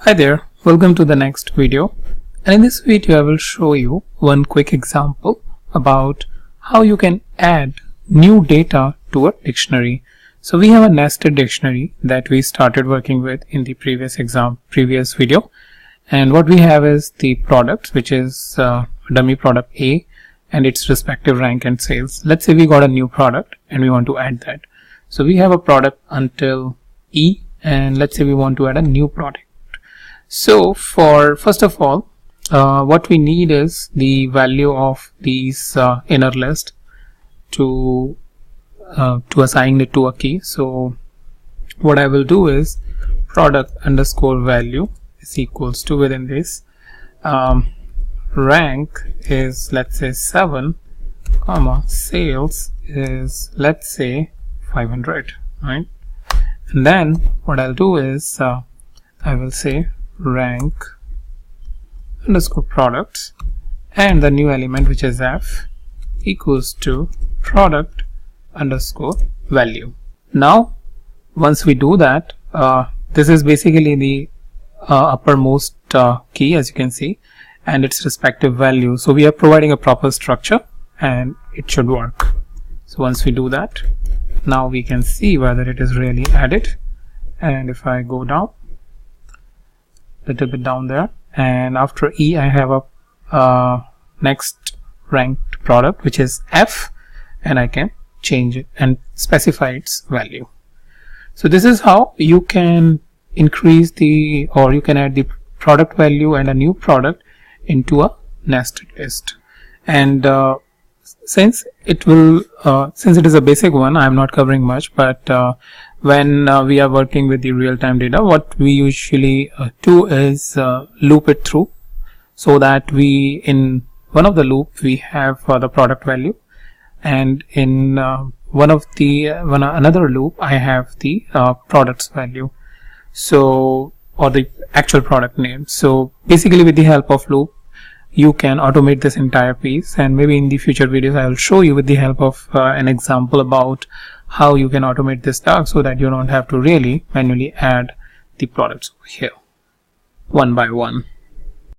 Hi there, welcome to the next video, and in this video I will show you one quick example about how you can add new data to a dictionary. So we have a nested dictionary that we started working with in the previous video, and what we have is the products, which is dummy product A and its respective rank and sales. Let's say we got a new product and we want to add that. So we have a product until E, and let's say we want to add a new product. So first of all, what we need is the value of these inner list to assign it to a key. So what I will do is product underscore value is equals to, within this, rank is, let's say, 7, comma, sales is, let's say, 500, right? And then what I'll do is I will say rank underscore products, and the new element, which is F, equals to product underscore value. Now once we do that, this is basically the uppermost key, as you can see, and its respective value. So we are providing a proper structure and it should work. So once we do that, now we can see whether it is really added. And if I go down little bit down there, and after E I have a next ranked product, which is F, and I can change it and specify its value. So this is how you can increase you can add the product value and a new product into a nested list. And since it is a basic one, I am not covering much, but when we are working with the real-time data, what we usually do is loop it through, so that in one of the loop we have the product value, and in another loop I have the products value, so, or the actual product name. So basically with the help of loop you can automate this entire piece, and maybe in the future videos I will show you with the help of an example about how you can automate this task, so that you don't have to really manually add the products over here one by one.